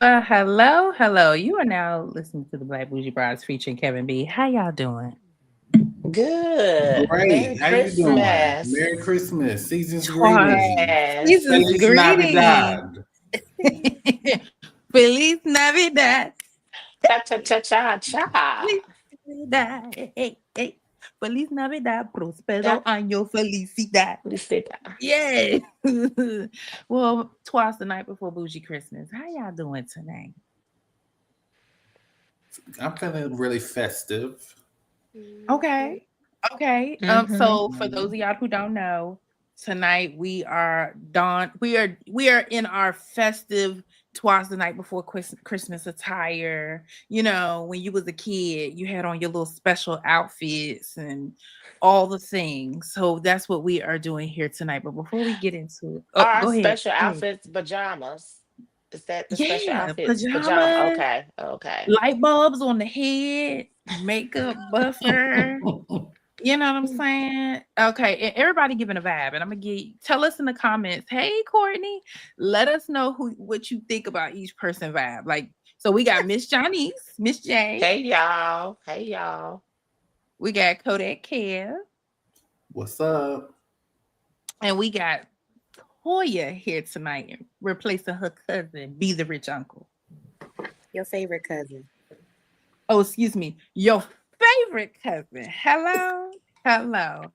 Hello. You are now listening to the Black Bougie Brides featuring Kevin B. How y'all doing? Good. Merry Great. How you doing? Christmas. Merry Christmas. Season's Twas. greetings. Yes. Season's Feliz greeting. Navidad. Feliz Navidad. Cha cha cha cha cha. Feliz Navidad. Hey. Feliz Navidad. Cha. Prospero año felicidad. Felicita. Yay. Well, twice the night before Bougie Christmas. How y'all doing tonight? I'm feeling really festive. Okay. Okay. Mm-hmm. So for those of y'all who don't know, tonight we are in our festive twice the night before Christmas attire. You know, when you was a kid, you had on your little special outfits and all the things. So that's what we are doing here tonight. But before we get into it, oh, Our go ahead. special Go ahead. outfits, pajamas. Is that the special Yeah, outfits? Pajama. pajamas, Okay. Okay. light bulbs on the head, makeup buffer. You know what I'm saying? Okay, and everybody giving a vibe, and I'm gonna tell us in the comments. Hey, Courtney, let us know what you think about each person vibe. Like, so we got Miss Janice, Miss J, Hey y'all. Hey y'all. we got Kodak Kev, What's up? and we got Toya here tonight, replacing her cousin, Be the Rich Uncle. Your favorite cousin. Oh, excuse me, your favorite cousin. Hello.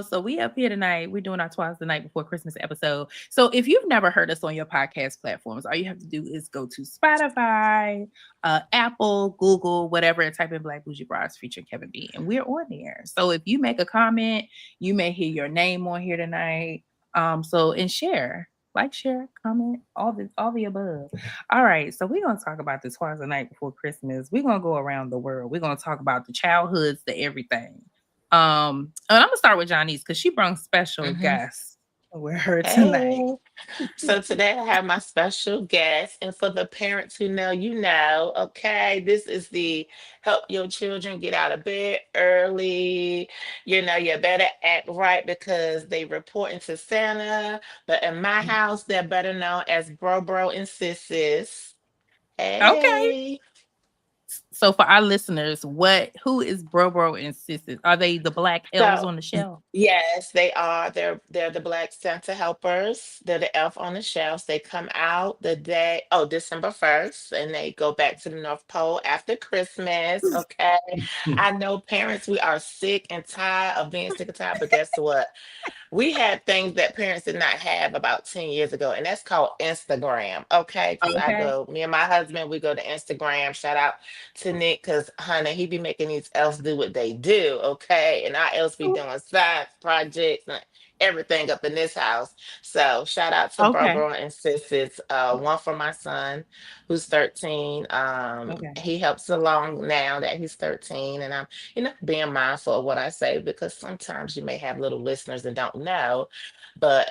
So we up here tonight. We're doing our Twas the Night Before Christmas episode. So if you've never heard us on your podcast platforms, all you have to do is go to Spotify, Apple, Google, whatever, and type in Black Bougie Bras featuring Kevin B. And we're on there. So if you make a comment, you may hear your name on here tonight. And share. Like, share, comment, all the above. All right, so we're gonna talk about the Twas the Night Before Christmas. We're gonna go around the world. We're gonna talk about the childhoods, the everything. And I'm gonna start with Johnny's because she brung special Mm-hmm. guests with her tonight. Hey. So today I have my special guest, and for the parents who know, you know, okay, this is the help your children get out of bed early. You know, you better act right because they reporting to Santa. But in my house, they're better known as Bro and Sissis. Okay. Hey. So for our listeners, who is Bro and Sisters? Are they the black elves So on the shelf? yes, they are. They're the Black Santa helpers. They're the elf on the shelves. They come out the day, oh, December 1st, and they go back to the North Pole after Christmas. Okay. I know parents, we are sick and tired of being sick and tired, but guess what? We had things that parents did not have about 10 years ago, and that's called Instagram. Okay. Because Okay. me and my husband, we go to Instagram. Shout out to Nick, because honey, he be making these elves do what they do. Okay. And our elves be doing science projects and everything up in this house. So shout out to Okay. Bro and Sisters. One for my son who's 13. Okay. He helps along now that he's 13. And I'm being mindful of what I say because sometimes you may have little listeners that don't know. But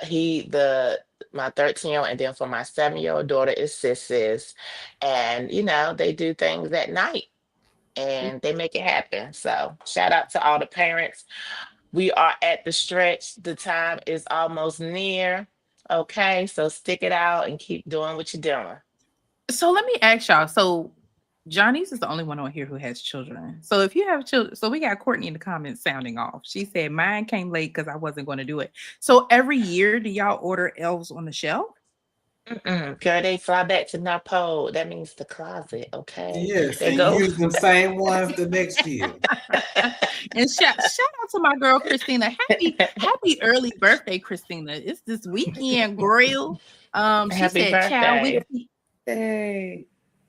my 13-year-old, and then for my 7-year-old daughter is Sis's. And they do things at night and they make it happen. So shout out to all the parents. We are at the stretch. The time is almost near. Okay, so stick it out and keep doing what you're doing. So let me ask y'all. So Johnny's is the only one on here who has children. So if you have children, so we got Courtney in the comments sounding off. She said mine came late because I wasn't going to do it. So every year, do y'all order elves on the shelf? Mm-mm. Girl, they fly back to Napo. That means the closet, okay? Yes, They and you go. use them same ones the next year. And shout out to my girl Christina. Happy early birthday, Christina. It's this weekend, grill. She Happy said, "Child, birthday. Hey.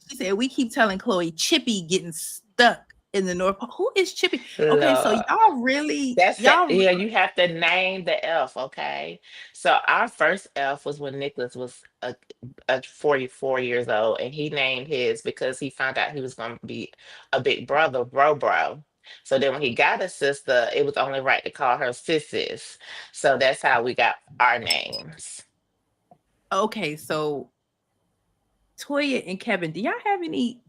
she said we keep telling Chloe Chippy getting stuck in the North Pole. Who is Chippy? Okay, so Lord. y'all really That's that. y'all Yeah, you have to name the elf, okay? So our first elf was when Nicholas was a 44 years old, and he named his because he found out he was going to be a big brother, bro. So then when he got a sister, it was only right to call her Sissis. So that's how we got our names. okay. So Toya and Kevin, do y'all have any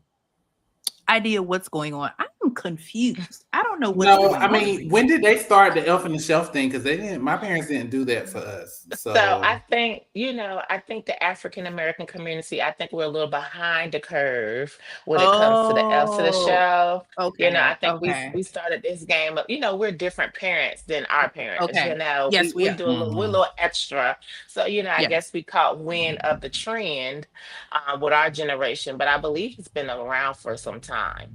idea what's going on? I'm confused. I don't know what's No, going I on. mean, when did they start the elf on the shelf thing? Because they didn't. My parents didn't do that for us. So So I think, I think the African American community, I think we're a little behind the curve when it comes to the elf to the Oh, show. I okay, think we okay, we started this game of, we're different parents than our parents. okay. We Yes, we we are. do we're a little extra. So, I Yeah, guess we caught wind of the trend with our generation, but I believe it's been around for some time.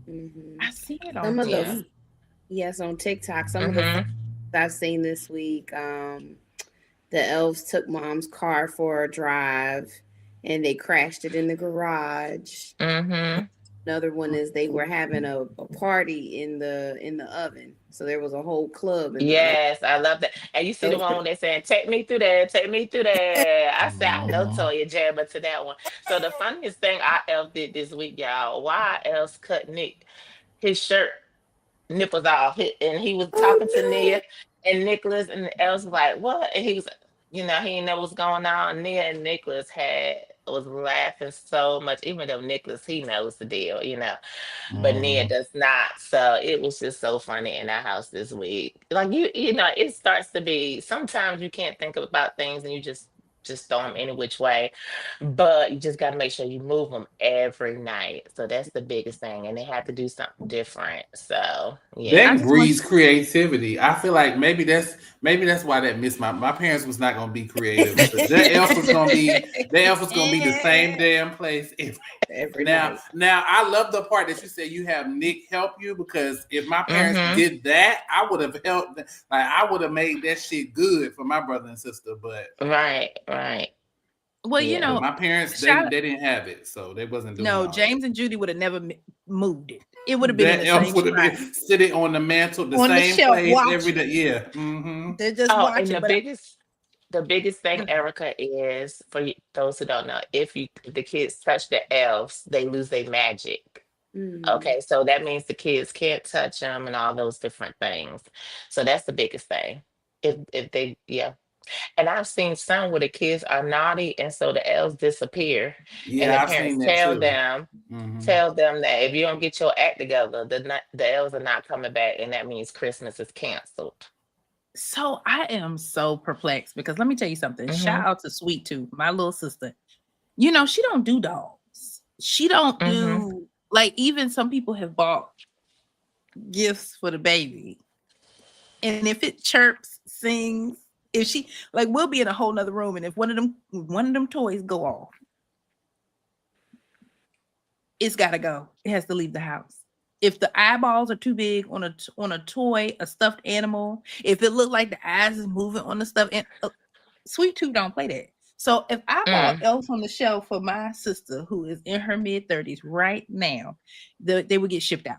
Hmm. I see it on Some of Yeah. the TV. yes on TikTok. Some of the Mm-hmm. photos I've seen this week. The elves took mom's car for a drive, and they crashed it in the garage. Mm-hmm. Another one is they were having a party in the oven, so there was a whole club in the oven. Yes, I love that. And you see the Those one were when they saying, "Take me through there, take me through there." I said, I know mhm. Toya Jabba to that one. So the funniest thing I else did this week, y'all, why else cut Nick his shirt nipples off? And he was oh talking to no. Nia and Nicholas, and Els was like, "What?" And he was, he didn't know what's going on. Nia and Nicholas was laughing so much, even though Nicholas he knows the deal. But Nia Mhm. does not. So it was just so funny in our house this week. Like it starts to be sometimes you can't think about things and you just throw them any which way, but you just got to make sure you move them every night. So that's the biggest thing, and they have to do something different. So I yeah. That just want breeds creativity. I feel like maybe that's why that missed my parents was not gonna be creative because that elf was gonna be the same damn place. Every Now, night. now I love the part that you said you have Nick help you because if my parents Mm-hmm. did that, I would have helped. Like I would have made that shit good for my brother and sister. Right. Right. well, Yeah. But my parents shout they didn't have it, so they wasn't doing no, all that. James and Judy would have never moved it. It would have been in That the elf same would have spot been sitting on the mantle, the on the same shelf place every watching. day. Yeah. Mm-hmm. They're just Oh, and watching. the biggest thing, But Erica, is for those who don't know, if the kids touch the elves, they lose their magic. Mm. Okay, so that means the kids can't touch them and all those different things. So that's the biggest thing. If they, yeah. And I've seen some where the kids are naughty and so the elves disappear and the Yeah, I've parents seen that tell too. them Mm-hmm. tell them that if you don't get your act together, the elves are not coming back and that means Christmas is canceled. so I am so perplexed because let me tell you something. Mm-hmm. Shout out to Sweet Tooth, my little sister. She don't do dolls. She don't Mm-hmm. do like even some people have bought gifts for the baby. And if it chirps, sings, if she like we'll be in a whole nother room and if one of them toys go off, it's gotta go. It has to leave the house. If the eyeballs are too big on a toy, a stuffed animal, if it looked like the eyes is moving on the stuff, and Sweet Tooth don't play that. So if I bought Mm. Elf on the Shelf for my sister who is in her mid-30s right now, they would get shipped out.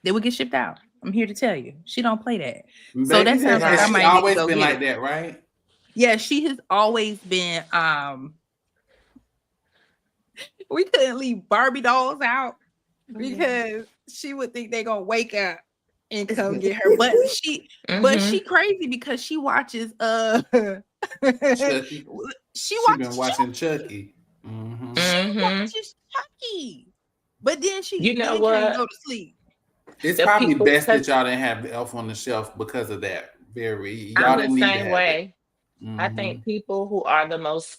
They would get shipped out. I'm here to tell you, she don't play that. So Maybe that sounds like I has Right. she might need to always go been get like it. that, right? Yeah, she has always been. We couldn't leave Barbie dolls out because she would think they're gonna wake up and come get her. But Mm-hmm. she crazy because she watches Chucky. she She been watches watching Chucky. Mm-hmm. she Mm-hmm. watches Chucky. But then You she know then can't go what? to sleep. It's The probably people, best because that y'all didn't have the Elf on the Shelf because of that. I'm Y'all the didn't need to same have it. way. I Mm-hmm. think people who are the most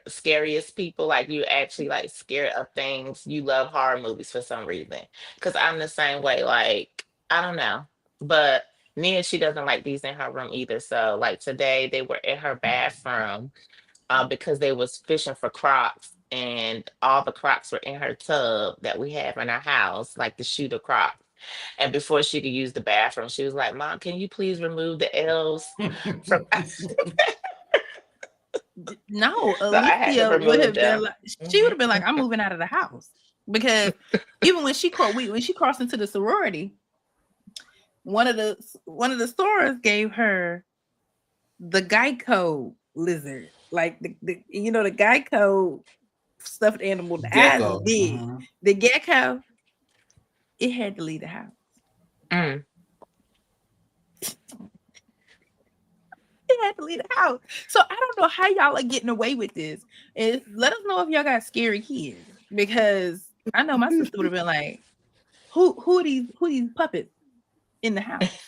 scariest people, like you actually like scared of things, you love horror movies for some reason. Because I'm the same way. Like, I don't know. But Nia, she doesn't like these in her room either. So like today they were in her bathroom because they was fishing for crocs and all the crocs were in her tub that we have in our house, like the shooter crocs. And before she could use the bathroom, she was like, "Mom, can you please remove the L's from?" No, So I had to Alicia would remove have been them. like, she would Mhm. have been like, I'm moving out of the house because even when she crossed into the sorority, one of the stores gave her the Geico lizard, like the Geico stuffed animal. The eyes is Gecko. big. Mm-hmm. The gecko, it had to leave the house. Mm. It had to leave the house. So I don't know how y'all are getting away with this. Let us know if y'all got scary kids because I know my sister would have been like, who these puppets in the house?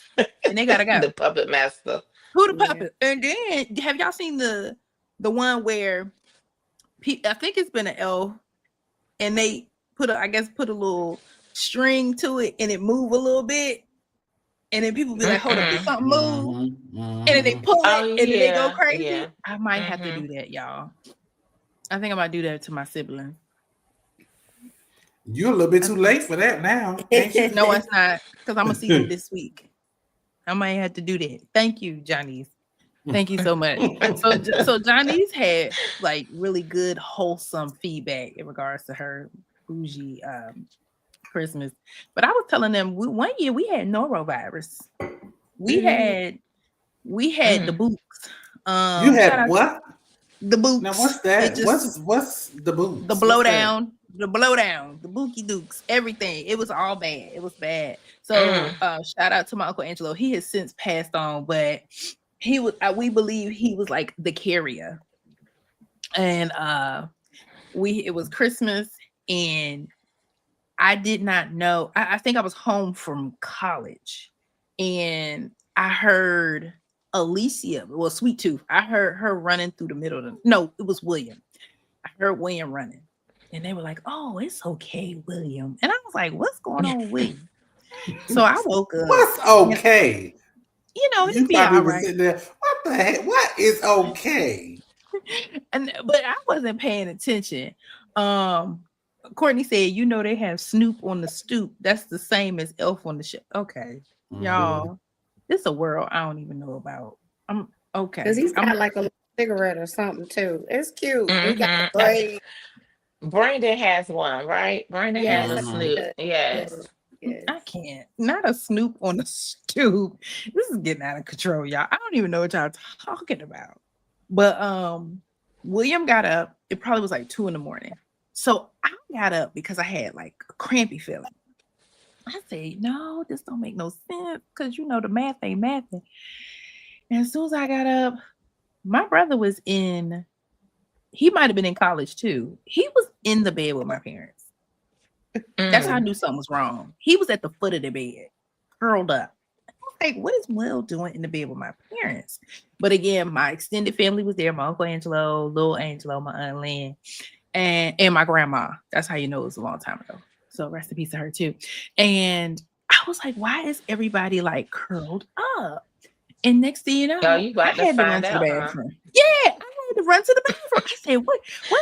And they gotta go. The puppet master. Who the puppet? And then have y'all seen the one where I think it's been an elf and they put a little string to it and it move a little bit. And then people be like, hold up, did something move? And then they pull it and then they go crazy. Yeah. I might have to do that, y'all. I think I might do that to my sibling. You're a little bit too late for that now. Ain't you? No, it's not. Because I'm going to see them this week. I might have to do that. Thank you, Johnny's. Thank you so much. So Johnny's had like really good, wholesome feedback in regards to her bougie Christmas. But I was telling them one year we had norovirus. We had the books. You had what? The books. Now what's that? What's the books? The blowdown. The blowdown, the bookie dukes, everything. It was all bad. It was bad. So shout out to my Uncle Angelo. He has since passed on, but he was we believe he was like the carrier. And it was Christmas and I did not know. I think I was home from college and I heard Alicia, well, Sweet Tooth. I heard her running through the middle of no, it was William. I heard William running. And they were like, oh, it's okay, William. And I was like, what's going on with William? So I woke up. What's okay? It'd be all right. There, what the heck? What is okay? But I wasn't paying attention. Courtney said, they have Snoop on the stoop. That's the same as Elf on the Shelf. Okay, y'all, this is a world I don't even know about. I'm okay. Because he's got like a cigarette or something too. It's cute. He got the braid. Brandon has one, right? Brandon has a Snoop. Yes. I can't. Not a Snoop on the stoop. This is getting out of control, y'all. I don't even know what y'all talking about. But William got up. It probably was like 2 a.m. So I got up because I had like a crampy feeling. I said, no, this don't make no sense because the math ain't mathing. And as soon as I got up, my brother was he might have been in college too. He was in the bed with my parents. That's how I knew something was wrong. He was at the foot of the bed, curled up. I was like, what is Will doing in the bed with my parents? But again, my extended family was there. My Uncle Angelo, Lil Angelo, my Aunt Lynn, and my grandma. That's how you know it was a long time ago. So rest in peace to her too. And I was like, why is everybody like curled up? And next thing you know, you got to find out. Yeah, I had to run to the bathroom. I said, what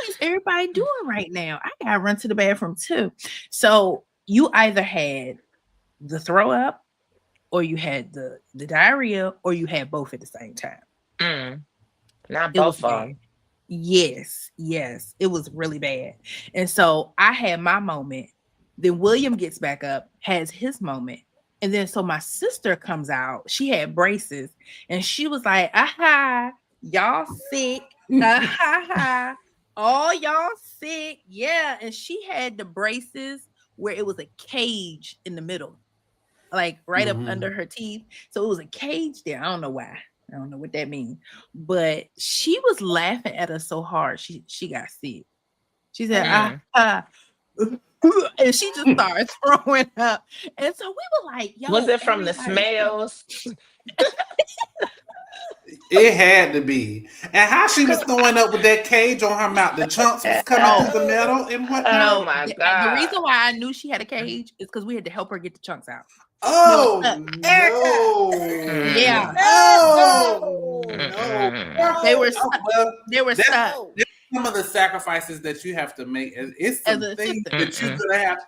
is everybody doing right now? I gotta run to the bathroom too. So you either had the throw up, or you had the diarrhea, or you had both at the same time. Not both of them. Yes, it was really bad. And so I had my moment. Then William gets back up, has his moment. And then so my sister comes out. She had braces and she was like, aha, y'all sick. All y'all sick. Yeah. And she had the braces where it was a cage in the middle, like right up under her teeth. So it was a cage there. I don't know why. I don't know what that means. But she was laughing at us so hard. She got sick. She said, and she just started throwing up. And so we were like, yo, was it from the smells? It had to be. And how she was throwing up with that cage on her mouth, the chunks was coming through the metal and what? Oh my God. The reason why I knew she had a cage is because we had to help her get the chunks out. Oh no! Yeah. No. They were stuck. Some of the sacrifices that you have to make. It's some things that you're gonna have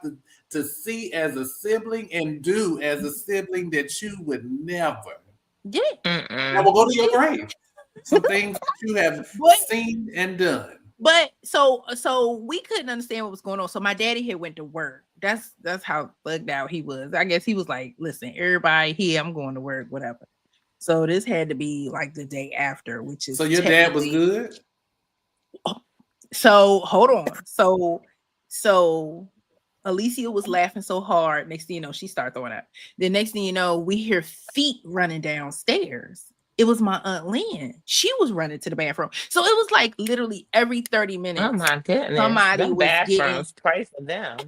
to see as a sibling and do as a sibling that you would never. Yeah. Now we'll go to your grave. Some things that you have seen and done. But so we couldn't understand what was going on. So my daddy here went to work. That's how bugged out he was. I guess he was like, listen, everybody here, I'm going to work, whatever. So this had to be like the day after, which is so your dad was good. So hold on. So Alicia was laughing so hard. Next thing you know, she started throwing up. The next thing you know, we hear feet running downstairs. It was my Aunt Lynn. She was running to the bathroom. So it was like literally every 30 minutes. Oh my goodness. Somebody them was bathrooms, pray for them.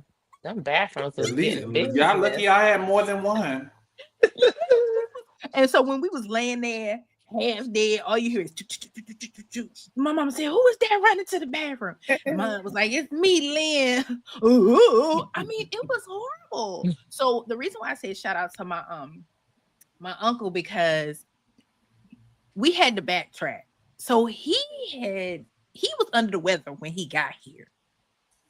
Them bathrooms At was least getting y'all lucky business. I had more than one. And so when we was laying there, half dead, all you hear is my mama said, "Who is that running to the bathroom?" And my mom was like, "It's me, Lynn." Ooh, I mean, it was horrible. So the reason why I say shout out to my uncle, because we had to backtrack. So he was under the weather when he got here.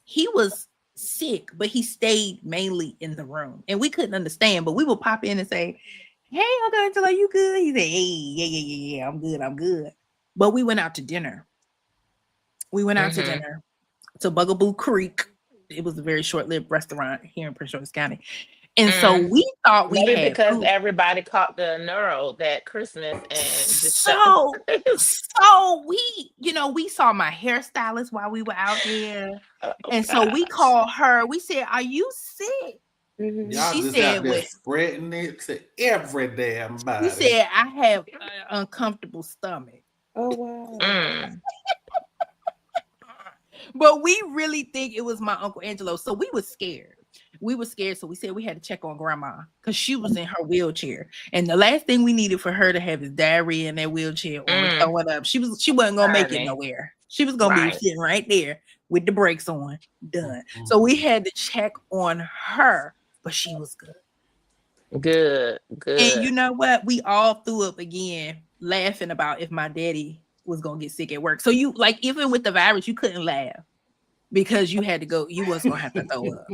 He was sick, but he stayed mainly in the room, and we couldn't understand. But we would pop in and say, "Hey, Uncle Angelo, you good?" He said, "Hey, yeah, I'm good." But we went out to dinner. We went out to Mm-hmm. dinner to Bugaboo Creek. It was a very short-lived restaurant here in Prince George's County, and so Mm. we thought we Maybe had because food. everybody caught the neuro that Christmas and December. So we saw my hairstylist while we were out there. Oh And so we gosh. called her. We said, "Are you sick?" Mhm. Y'all She just out said, there "Well," spreading it to every damn she body. said, "I have an uncomfortable stomach." Oh wow. Mm. But we really think it was my Uncle Angelo. So we were scared. We were scared. So we said we had to check on grandma because she was in her wheelchair. And the last thing we needed for her to have is diarrhea in that wheelchair or Mm. throwing up. She wasn't gonna make it Honey. nowhere. She was gonna be Right. sitting right there with the brakes on, done. Mhm. So we had to check on her, but she was good. Good. And Good. you know what? We all threw up again, laughing about if my daddy was gonna get sick at work. So you like even with the virus, you couldn't laugh because you had to go, you was gonna have to throw up.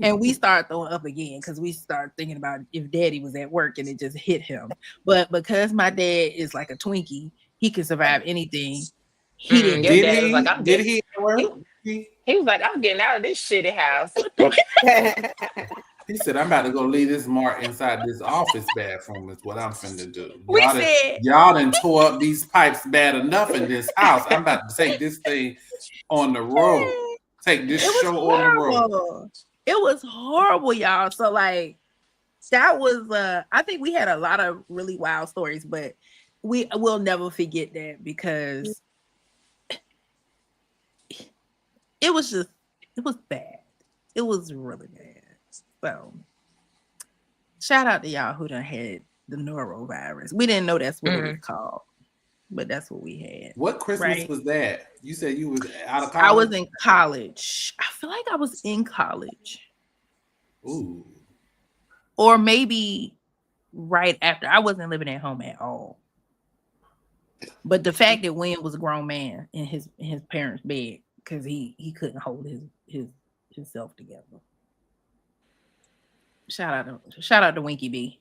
And we started throwing up again because we started thinking about if daddy was at work and it just hit him. But because my dad is like a Twinkie, he can survive anything. He didn't Your do Did that. dad was like, he? I'm Did getting he he, work? he was like, I'm getting out of this shitty house. What the He said, "I'm about to go leave this mark inside this office bathroom. Is what I'm finna do. We said, Y'all done tore up these pipes bad enough in this house. I'm about to take this thing on the road. Take this it was show on the road." horrible. It was horrible, y'all. So like that was I think we had a lot of really wild stories, but we will never forget that because it was bad. It was really bad. So shout out to y'all who done had the norovirus. We didn't know that's what it was called, but that's what we had. What Christmas Right. was that? You said you was out of I was college? in college. I feel like I was in college. Ooh. Or maybe right after. I wasn't living at home at all. But the fact that William was a grown man in his parents' bed because he couldn't hold himself together. Shout out to Winky B.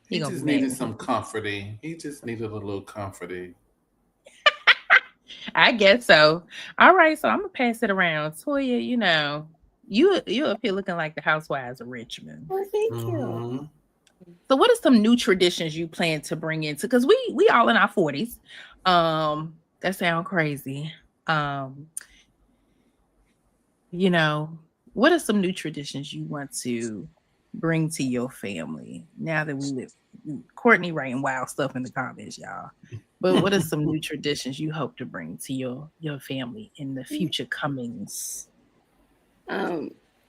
He gonna just be mad needed when some comforting. He just needed a little comforting. I guess so. All right, so I'm gonna pass it around. Toya, you up here looking like the housewives of Richmond. Well, thank you. Mhm. So what are some new traditions you plan to bring into? Because we all in our 40s. That sound crazy. What are some new traditions you want to bring to your family now that we live? Courtney writing wild stuff in the comments, y'all. But what are some new traditions you hope to bring to your family in the future comings?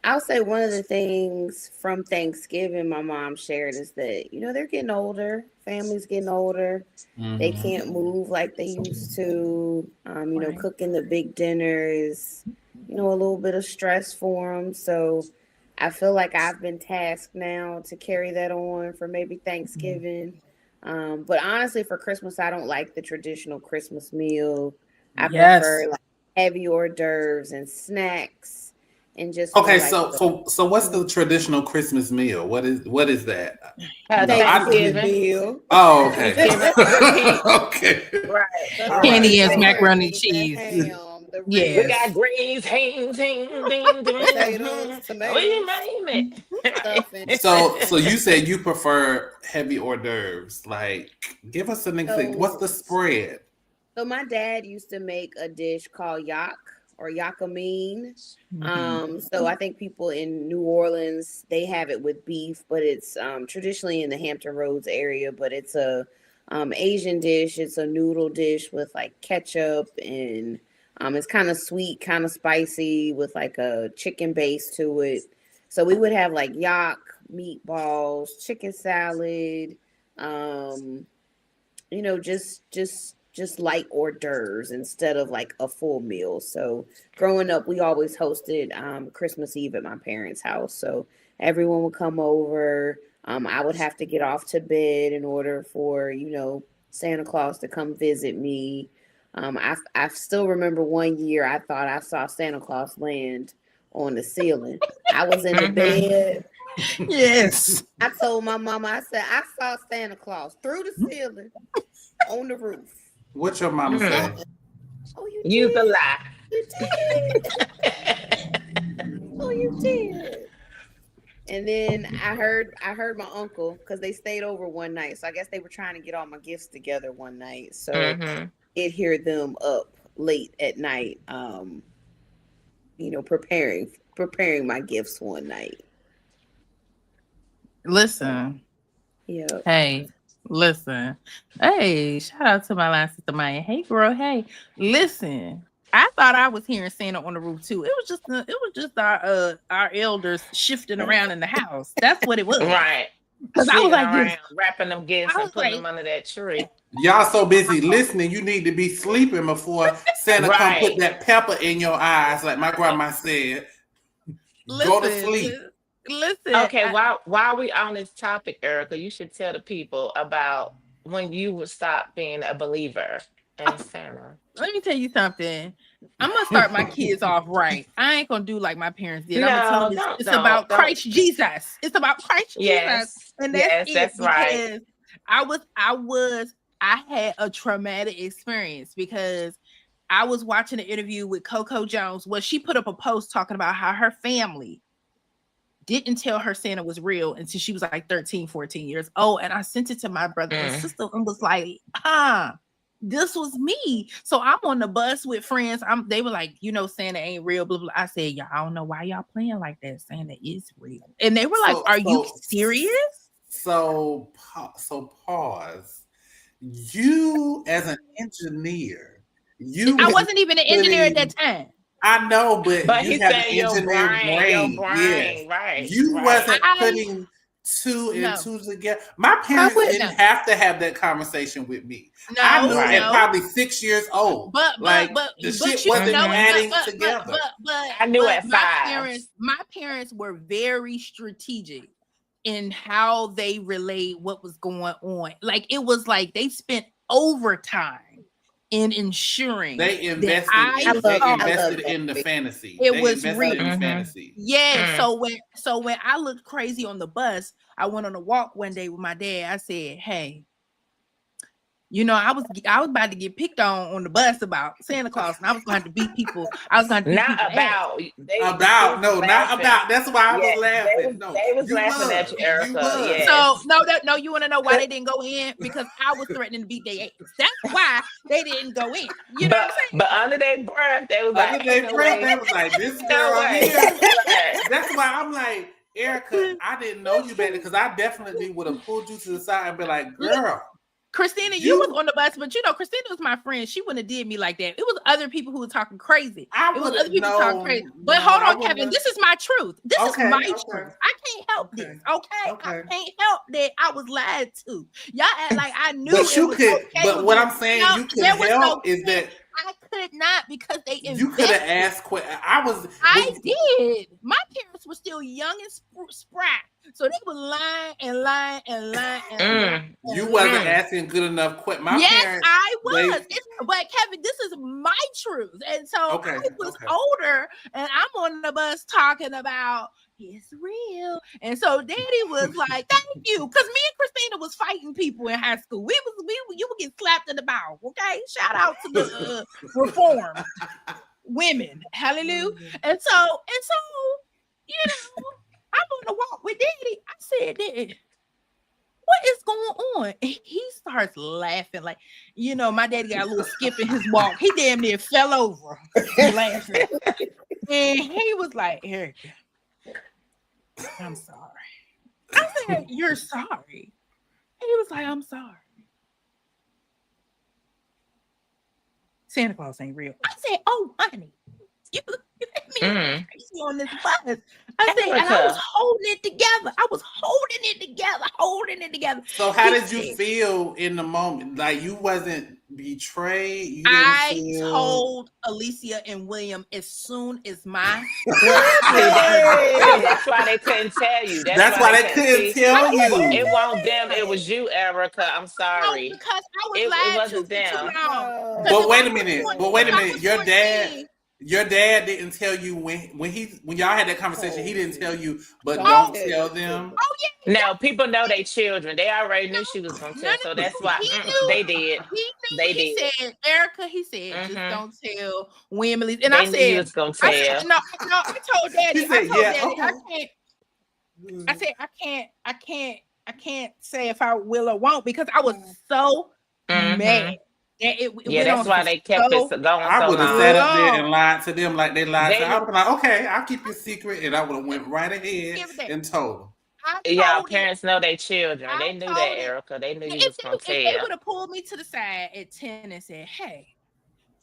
I'll say one of the things from Thanksgiving my mom shared is that, they're getting older. Families getting older. They Mhm. can't move like they used to. Right. Cooking the big dinner is, a little bit of stress for them. So I feel like I've been tasked now to carry that on for maybe Thanksgiving. But honestly, for Christmas, I don't like the traditional Christmas meal. I Yes. prefer like heavy hors d'oeuvres and snacks and just more Okay, like so what's the traditional Christmas meal? What is that? Thanksgiving Thanksgiving. meal. Oh, okay. Thanksgiving. Repeat. Okay. Right. The All right. Candy and turkey, macaroni and the cheese. ham, the We Yes. got ribs, greens, ding, ding, ding, potatoes, ding. We tomatoes, name stuffing. it. So you said you prefer heavy hors d'oeuvres. Like, give us an example. What's So, the spread? so my dad used to make a dish called yak or yakameen. So I think people in New Orleans they have it with beef, but it's traditionally in the Hampton Roads area. But it's a Asian dish. It's a noodle dish with like ketchup and It's kind of sweet, kind of spicy with like a chicken base to it. So we would have like yak, meatballs, chicken salad, um, just light hors d'oeuvres instead of like a full meal. So growing up, we always hosted Christmas Eve at my parents' house. So everyone would come over. I would have to get off to bed in order for Santa Claus to come visit me. I still remember one year I thought I saw Santa Claus land on the ceiling. I was in the bed. Yes. I told my mama, I said, I saw Santa Claus through the ceiling on the roof. What your mama say? Oh, you You did. the lie. You did. Oh, you did. And then I heard my uncle, because they stayed over one night. So I guess they were trying to get all my gifts together one night. So it hear them up late at night, preparing my gifts one night. Listen. Yeah. Hey, listen. Hey, shout out to my last sister Maya. Hey, girl. Hey, listen. I thought I was hearing Santa on the roof too. It was just our elders shifting around in the house. That's what it was. Right. Because I was like this, wrapping them gifts and putting them under that tree. Y'all so busy listening, you need to be sleeping before Santa come put that pepper in your eyes, like my grandma said. Go to sleep. Listen. Okay, while we on this topic, Erica, you should tell the people about when you would stop being a believer in Santa. Let me tell you something. I'm gonna start my kids off right. I ain't gonna do like my parents did. I'm gonna tell them it's about Christ Jesus. It's about Christ Jesus. And that's it. That's right. I had a traumatic experience because I was watching an interview with Coco Jones where she put up a post talking about how her family didn't tell her Santa was real until she was like 13, 14 years old. And I sent it to my brother and sister and was like, this was me. So I'm on the bus with friends. They were like, Santa ain't real, blah, blah. I said, y'all, I don't know why y'all playing like that. Santa is real. And they were like, are you serious? So pause. You as an engineer, I wasn't even an engineer at that time. I know, but you have an engineer brain. Yes. Right. You wasn't putting two and two together. My parents didn't have to have that conversation with me. I knew at probably 6 years old. But the shit wasn't adding together. But I knew at 5. My parents were very strategic in how they relayed what was going on. Like it was like they spent overtime in ensuring they invested in the fantasy. It was real. In fantasy. Yeah. So when I looked crazy on the bus, I went on a walk one day with my dad. I said, hey, I was about to get picked on the bus about Santa Claus, and I was going to beat people. I was going to not about. Not about. That's why I was laughing. They was laughing at you, Erica. Yes. So no. You want to know why they didn't go in? Because I was threatening to beat their ass. That's why they didn't go in. You know what I'm saying? But under their breath, they was like, they was like, this girl here. That's why I'm like, Erica, I didn't know you better because I definitely would have pulled you to the side and be like, girl. Christina, you was on the bus, but Christina was my friend. She wouldn't have did me like that. It was other people who were talking crazy. It was other people talking crazy. But hold on, Kevin. This is my truth. This is my truth. I can't help this. Okay? I can't help that I was lied to. Y'all act like I knew. But you could. But what I'm saying, you could help is that. I could not because they invested. You could have asked. I did. My parents were still young and spry, so they were lying and lying and lying and lying. You wasn't asking good enough questions. Yes, I was. But Kevin, this is my truth, and so I was older, and I'm on the bus talking about it's real, and so Daddy was like, "Thank you," because me and Christina was fighting people in high school. You would get slapped in the mouth. Okay, shout out to the reform women, hallelujah. And so, I'm on the walk with Daddy. I said, Daddy, what is going on? And he starts laughing like, my daddy got a little skip in his walk. He damn near fell over laughing. And he was like, Erica, I'm sorry. I said, you're sorry. And he was like, I'm sorry. Santa Claus ain't real. I said, oh, honey, you had me crazy on this bus. I said, and I was holding it together. So how did you feel in the moment? Like you wasn't betrayed? You didn't told Alicia and William as soon as my that's why they couldn't tell you. That's why they couldn't tell you. It wasn't them, it was you, Erica. I'm sorry. No, because I was it wasn't them. But wait a minute. Your dad didn't tell you when y'all had that conversation. He didn't tell you, but don't tell them. Oh yeah. No, people know their children. They already knew she was gonna tell, so that's why they did. He said, Erica. He said, just don't tell William. And I said, he was gonna tell. I told Daddy. I said, I can't say if I will or won't because I was so mad. That's why they kept it going. I would have sat up there and lied to them like they lied to. I would be like, okay, I'll keep your secret, and I would have went right ahead and told them. Y'all parents know their children. They knew that, Erica. They knew you was gonna tell. If they would have pulled me to the side at 10 and said, "Hey,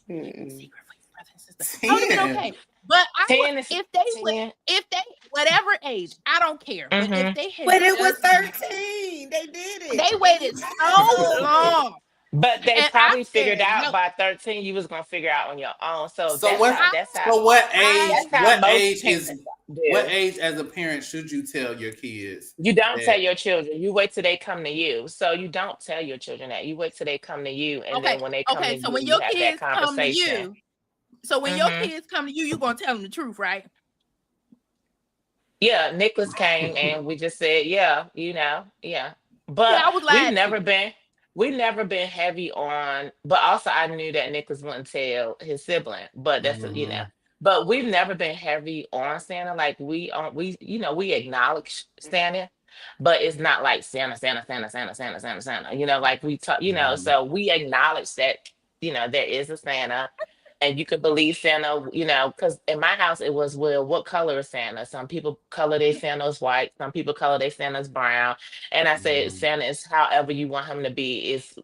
secret for your brother and sister," I would have been okay. But if they whatever age, I don't care. But if they had, but it was 13. They did it. They waited so long. But they probably figured out by 13 you was gonna figure out on your own. What age as a parent should you tell your kids? You don't tell your children. You wait till they come to you. So you don't tell your children that. You wait till they come to you, and then when they come to you, when your kids come to you, your kids come to you, you're gonna tell them the truth, right? Yeah, Nicholas came and we just said, But I was like, we've never been heavy on, but also I knew that Nicholas wouldn't tell his sibling, but that's but we've never been heavy on Santa. Like we acknowledge Santa, but it's not like Santa. Like we talk, so we acknowledge that, there is a Santa. And you could believe Santa, because in my house it was, well, what color is Santa? Some people color their Santa's white, some people color their Santa's brown. And I said, Santa is however you want him to be. Is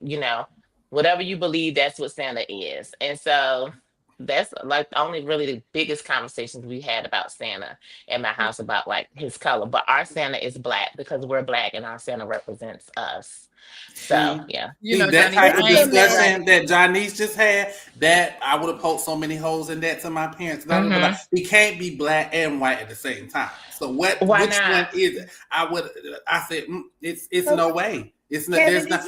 whatever you believe, that's what Santa is. And so that's like only really the biggest conversations we had about Santa in my house about like his color. But our Santa is black because we're black and our Santa represents us. So that type of discussion that Janice just had, that I would have poked so many holes in that to my parents. Like, he can't be black and white at the same time. So which one is it? I said it's no way. It's not. There's not.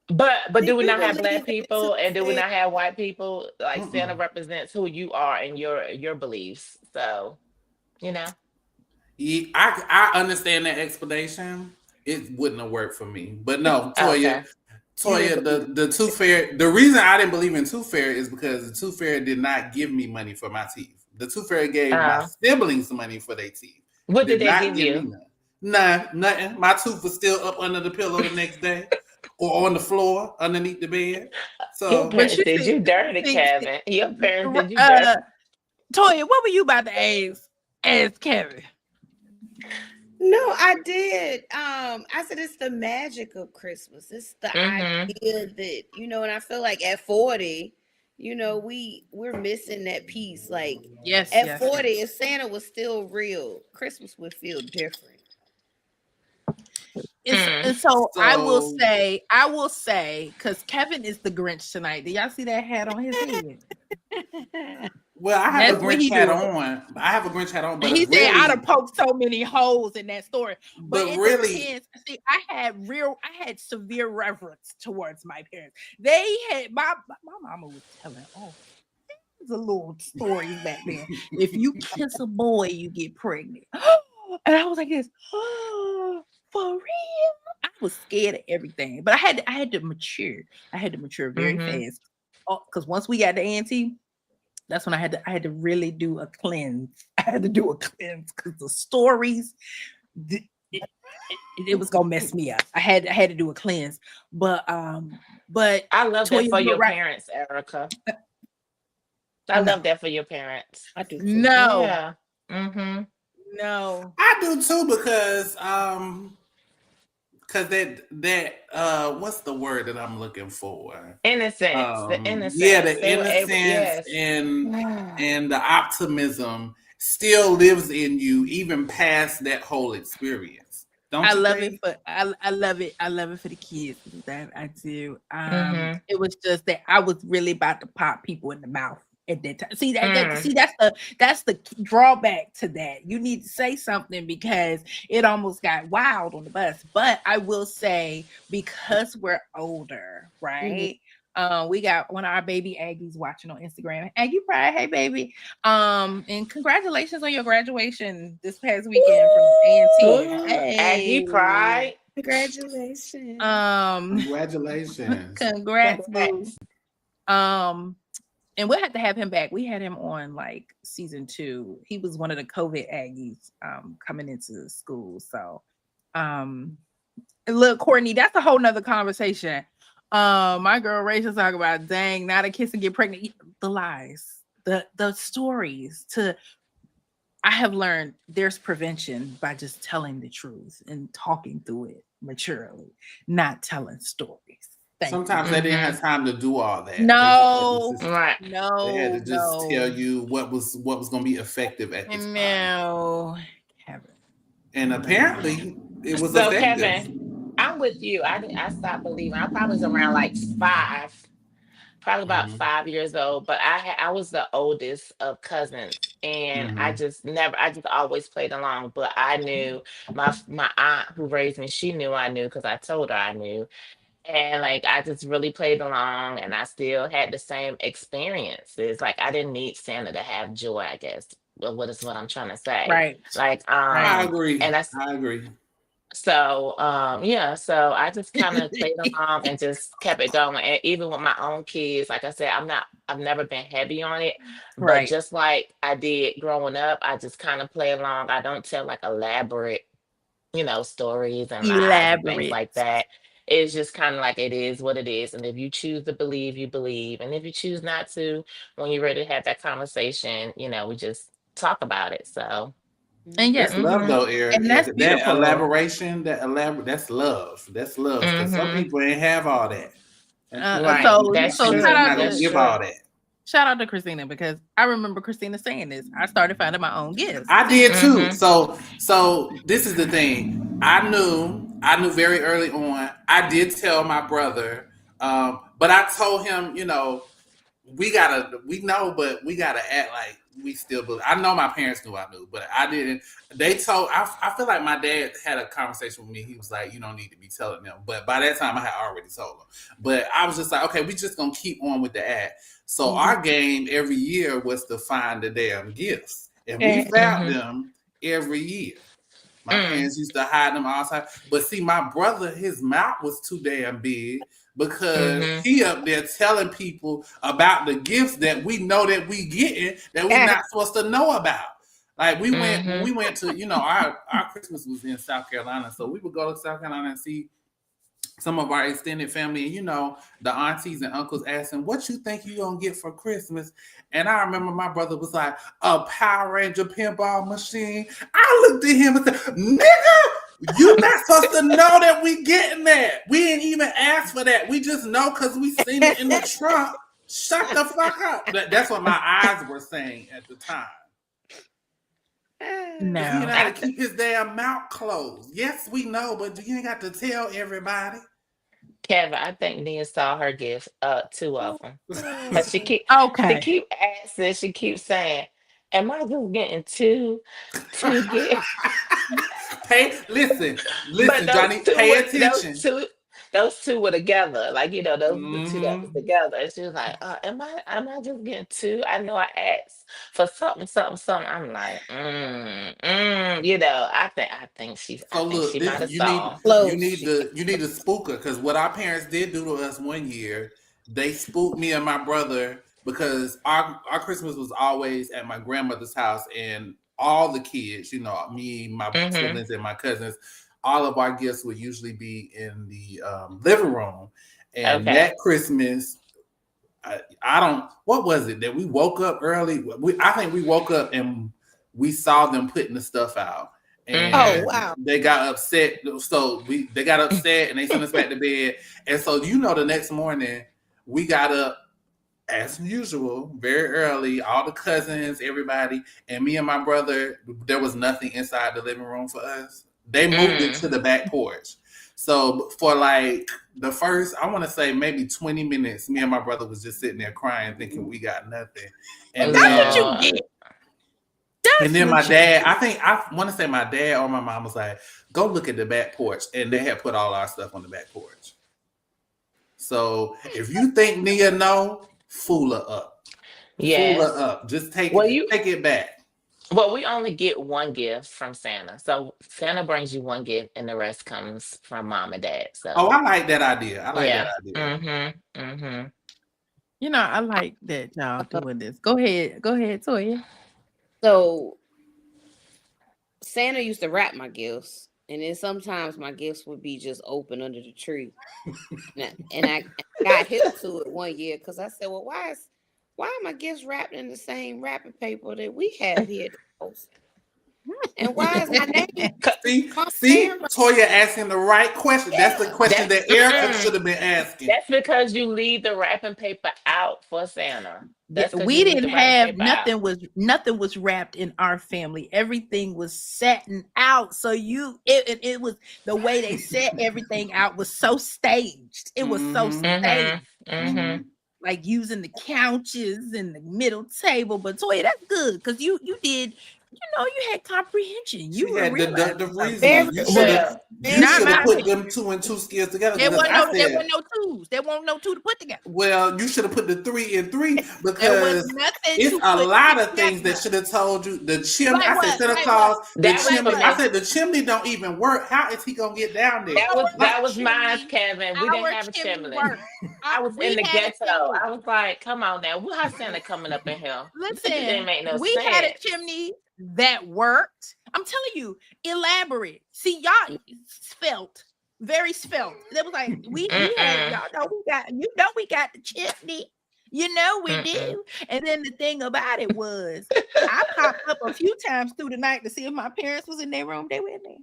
But do we not have black people and do we not have white people? Like Santa represents who you are and your beliefs. So I understand that explanation. It wouldn't have worked for me. But no, Toya, the Tooth Fairy, the reason I didn't believe in Tooth Fairy is because the Tooth Fairy did not give me money for my teeth. The Tooth Fairy gave my siblings money for their teeth. What did they give you? Nothing. My tooth was still up under the pillow the next day or on the floor underneath the bed. So your parents did you dirty, Kevin. Your parents did you dirty. Toya, what were you about to ask Kevin? No, I did. I said it's the magic of Christmas. It's the idea that, and I feel like at 40, we're missing that piece. Like at 40, if Santa was still real, Christmas would feel different. So I will say, because Kevin is the Grinch tonight. Do y'all see that hat on his head? Well, I have a Grinch hat on. But he said I'd have poked so many holes in that story. But really, see, I had severe reverence towards my parents. They had my mama was telling, there's a little stories back then. If you kiss a boy, you get pregnant. And I was like this, for real? I was scared of everything, but I had to mature. I had to mature very fast. Because once we got to A&T, that's when I had to really do a cleanse. I had to do a cleanse because the stories, it was gonna mess me up. I had to do a cleanse. But I love that for your parents, Erica. I love that for your parents. I do too. No. Yeah. No. I do too because Because that what's the word that I'm looking for? Innocence. The innocence. Yeah, the innocence and the optimism still lives in you, even past that whole experience. Don't you think? I love it. I love it for the kids. That I do. It was just that I was really about to pop people in the mouth at that time. See that's the drawback to that. You need to say something because it almost got wild on the bus. But I will say, because we're older, right? We got one of our baby Aggies watching on Instagram. Aggie Pride, hey baby. And congratulations on your graduation this past weekend from A&T. Hey. Aggie Pride. Congratulations. Congratulations. Congrats, boo. And we'll have to have him back. We had him on like season 2. He was one of the COVID Aggies coming into the school. So look, Courtney, that's a whole nother conversation. My girl Rachel talk about, dang, not a kiss and get pregnant. The lies, the stories. I have learned there's prevention by just telling the truth and talking through it maturely, not telling stories. Sometimes they didn't have time to do all that. No, no, they had to just tell you what was going to be effective at this time. No, Kevin. And apparently, it was so effective. Kevin, I'm with you. I stopped believing. I probably was around like 5. Probably about 5 years old, but I was the oldest of cousins, and I just always played along. But I knew my aunt who raised me, she knew I knew because I told her I knew, and like I just really played along, and I still had the same experiences. Like I didn't need Santa to have joy, I guess. Well, what I'm trying to say, right? Like I agree, and I agree. So so I just kind of played along and just kept it going. And even with my own kids, like I said, I've never been heavy on it, but just like I did growing up, I just kind of play along. I don't tell like elaborate, stories and lies and things like that. It's just kind of like it is what it is. And if you choose to believe, you believe. And if you choose not to, when you're ready to have that conversation, we just talk about it. So and yes, that's love though, Eric. And that's beautiful. That elaboration, that's love. That's love. Because some people ain't have all that. So give all that. Shout out to Christina, because I remember Christina saying this. I started finding my own gifts. I did too. So this is the thing. I knew very early on. I did tell my brother, but I told him, we know, but we gotta act like we still believe. I know my parents knew I knew, but I didn't. They told. I feel like my dad had a conversation with me. He was like, "You don't need to be telling them." But by that time, I had already told them. But I was just like, "Okay, we just gonna keep on with the act." So our game every year was to find the damn gifts, and we found them every year. My parents used to hide them all the time. But see, my brother, his mouth was too damn big. Because he up there telling people about the gifts that we know that we getting that we're not supposed to know about. Like we went to, our Christmas was in South Carolina, so we would go to South Carolina and see some of our extended family, and the aunties and uncles asking, "What you think you gonna get for Christmas?" And I remember my brother was like, "A Power Ranger pinball machine." I looked at him and said, "Nigga, you not supposed to know that we getting that. We didn't even ask for that. We just know because we seen it in the trunk. Shut the fuck up." That's what my eyes were saying at the time. No, he got to keep his damn mouth closed. Yes, we know, but you ain't got to tell everybody. Kevin, I think Nia saw her gifts, 2 of them. But she keep asking, she keeps saying, "Am I just getting two gifts?" Hey, listen, Johnny, pay attention. Those two were together, like those the two that was together. And she was like, "Am I just getting 2? I know I asked for something. I'm like, I think she's. So look, she might have you need to spook her, because what our parents did do to us one year, they spooked me and my brother, because our Christmas was always at my grandmother's house, and all the kids, me, my siblings, and my cousins, all of our gifts would usually be in the living room. And that Christmas, what was it that we woke up early? I think we woke up and we saw them putting the stuff out. And they got upset. So they got upset and they sent us back to bed. And so the next morning we got up as usual, very early, all the cousins, everybody, and me and my brother, there was nothing inside the living room for us. They moved it to the back porch. So for like the first, I want to say maybe 20 minutes, me and my brother was just sitting there crying, thinking we got nothing. And that's what you get. And then my dad, I want to say my dad or my mom was like, go look at the back porch. And they had put all our stuff on the back porch. So if you think Nia know, fool her up. Yes. Fool her up. Just take it back. Well, we only get one gift from Santa. So Santa brings you one gift and the rest comes from mom and dad. So I like that idea. I like that y'all doing this. Go ahead, Toya. So Santa used to wrap my gifts, and then sometimes my gifts would be just open under the tree. and I got hip to it one year because I said, well, why are my gifts wrapped in the same wrapping paper that we have here at the house? And why is my name? See, Toya asking the right question. That's the question that Erica should have been asking. That's because you leave the wrapping paper out for Santa. We didn't have nothing. Nothing was wrapped in our family. Everything was setting out. So it was the way they set everything out was so staged. It was so staged. Like using the couches and the middle table. But Toya, that's good because you did. You had comprehension. You had deductive reasoning. You should have put them 2 and 2 skills together. There wasn't no twos. There wasn't no 2 to put together. Well, you should have put the 3 and 3 because it's a lot of things that should have told you. The chimney. I said Santa Claus. The chimney. I said the chimney don't even work. How is he gonna get down there? That was mine, Kevin. We didn't have a chimney. I was in the ghetto. I was like, come on now. How's Santa coming up in here? Listen, it didn't make no sense. We had a chimney that worked. I'm telling you, elaborate. See, y'all very svelte. It was like we had, y'all know we got the chimney. We do. And then the thing about it was, I popped up a few times through the night to see if my parents was in their room. They with me.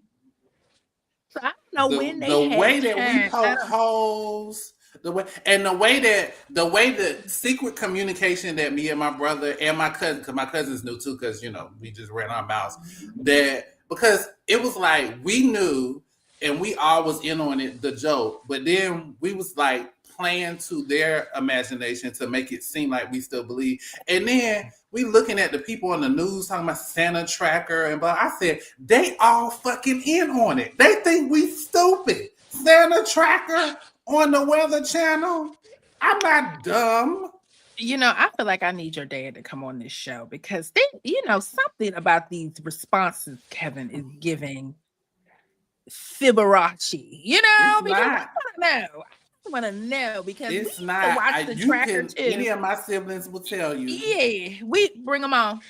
So I don't know when they the way that we poke holes. The way the secret communication that me and my brother and my cousin, because my cousins knew too, because we just ran our mouths, because it was like we knew and we all was in on it, the joke, but then we was like playing to their imagination to make it seem like we still believe. And then we looking at the people on the news talking about Santa tracker and blah. I said, they all fucking in on it. They think we stupid. Santa tracker on the Weather Channel. I'm not dumb. I feel like I need your dad to come on this show because something about these responses Kevin is giving Fibonacci. I want to know because it's not. Any of my siblings will tell you. Yeah, we bring them on.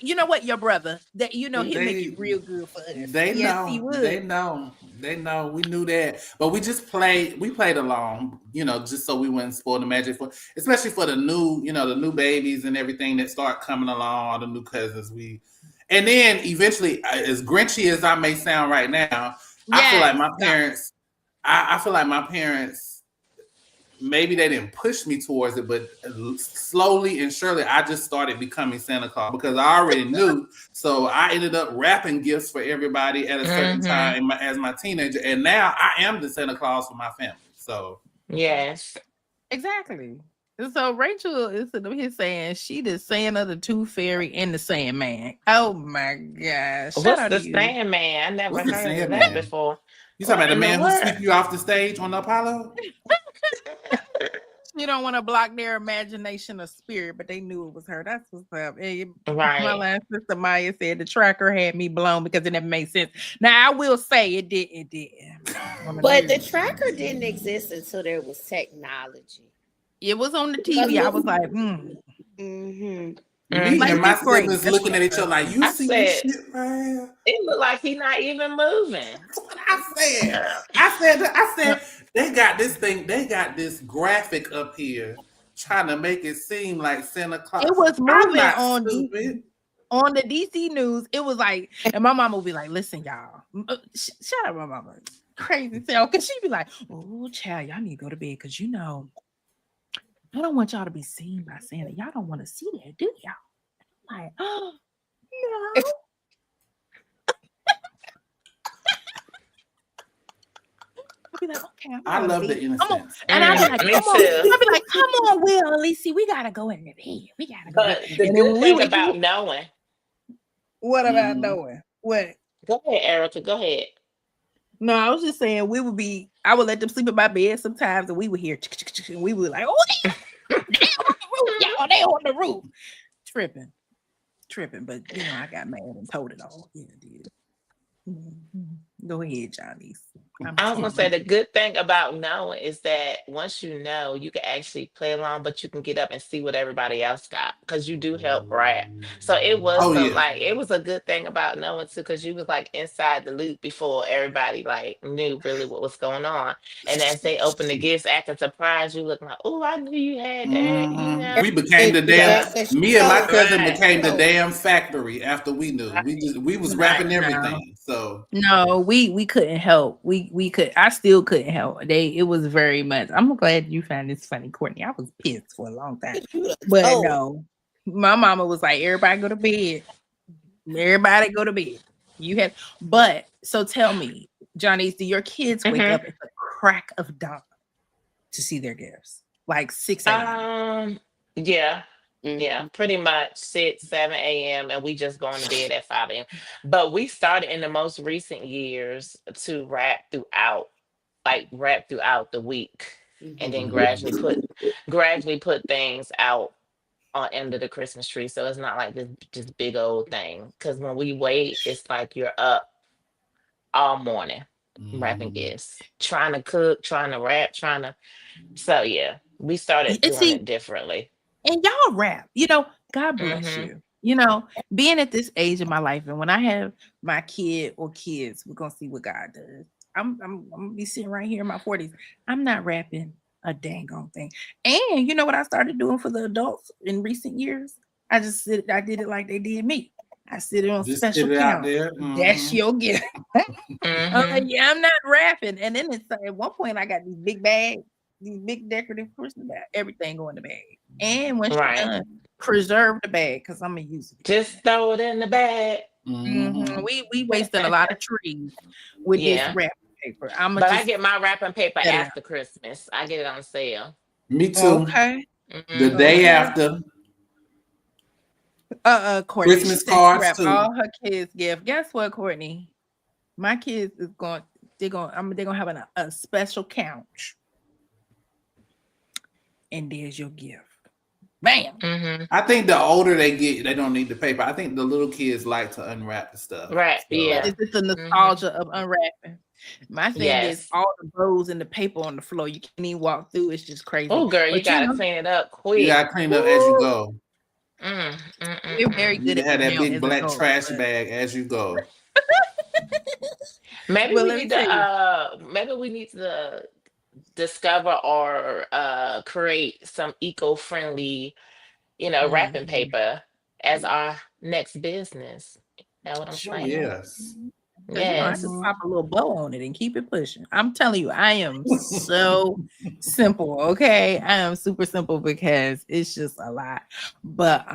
You know what, your brother? That he'll make it real good for us. They know. He would. They know. We knew that, but we just played. We played along, just so we wouldn't spoil the magic especially for the new, the new babies and everything that start coming along. All the new cousins. And then eventually, as grinchy as I may sound right now, I feel like my parents. I feel like my parents. Maybe they didn't push me towards it, but slowly and surely, I just started becoming Santa Claus because I already knew. So I ended up wrapping gifts for everybody at a certain time as my teenager. And now I am the Santa Claus for my family. So, yes. Exactly. So Rachel is here saying she the Santa, the Tooth Fairy, and the Sandman. Oh my gosh. What's the Sandman? I never heard of that before. You talking about the man who sweep you off the stage on the Apollo? You don't want to block their imagination or spirit, but they knew it was her. That's what's up. Right. My last sister Maya said the tracker had me blown because it never made sense. Now I will say it did. But the tracker didn't exist until there was technology. It was on the TV. I was like, Me and my siblings looking at each other like, you see this shit right here? It looked like he's not even moving. That's what I said. They got this thing. They got this graphic up here trying to make it seem like Santa Claus. It was moving on the DC news. It was like, and my mama would be like, "Listen, y'all, shut up, my mama, crazy self," because she'd be like, "Oh, child, y'all need to go to bed because I don't want y'all to be seen by Santa. Y'all don't want to see that, do y'all?" I'm like, oh no. I'll be like, okay, I love the innocence. And I'll be like, come on. I'll be like, come on, Will, Alicia, we gotta go in the bed. We gotta go. But the good thing about knowing. What about knowing? What? Go ahead, Erica. Go ahead. No, I was just saying I would let them sleep in my bed sometimes, and we would hear, and we would like, oh, they on the roof, y'all, they on the roof, tripping. But I got mad and told it all. Yeah, I did. Mm-hmm. Go ahead, Johnny. I was gonna say the good thing about knowing is that once you know, you can actually play along, but you can get up and see what everybody else got because you do help rap. So it was it was a good thing about knowing too, because you was like inside the loop before everybody like knew really what was going on. And as they opened the gifts, acting surprised, you look like, oh, I knew you had that. We became the damn. Me and my cousin became the damn factory after we knew. We was rapping everything. So no, we couldn't help. I still couldn't help. It was very much. I'm glad you found this funny, Courtney. I was pissed for a long time. But no, my mama was like, everybody go to bed. Everybody go to bed. So tell me, Johnny, do your kids wake up at the crack of dawn to see their gifts? Like 6 a.m. Yeah. Yeah, pretty much 6, 7 a.m. and we just going to bed at 5 a.m. But we started in the most recent years to rap throughout the week, and then gradually put things out on end of the Christmas tree. So it's not like this just big old thing. Because when we wait, it's like you're up all morning wrapping gifts, trying to cook, trying to rap, So yeah, we started doing it differently. And y'all rap, God bless you. Being at this age of my life, and when I have my kid or kids, we're gonna see what God does. I'm gonna be sitting right here in my 40s. I'm not rapping a dang on thing. And you know what I started doing for the adults in recent years? I did it like they did me. I sit it on just special count. That's your gift. I'm like, yeah, I'm not rapping. And then it's at one point I got these big bags, these big decorative Christmas bags, everything go in the bag. And when she's done, preserve the bag because I'm gonna use it. Just throw it in the bag. We wasted a lot of trees with this wrapping paper. I get my wrapping paper after Christmas. I get it on sale. Me too. Okay. The day after. Courtney, Christmas cards too. All her kids gift. Guess what, Courtney? My kids is going. They're gonna have a special couch. And there's your gift. Bam. I think the older they get, they don't need the paper. I think the little kids like to unwrap the stuff. Right. So. Yeah. It's just the nostalgia of unwrapping. My thing is all the bows and the paper on the floor. You can't even walk through. It's just crazy. Oh, girl, you gotta clean it up quick. You gotta clean it up as you go. We're very good at that big black trash bag as you go. Maybe we need to discover or create some eco-friendly, wrapping paper as our next business. That's what I'm saying. Yes. I just pop a little bow on it and keep it pushing. I'm telling you, I am so simple. Okay, I am super simple because it's just a lot. But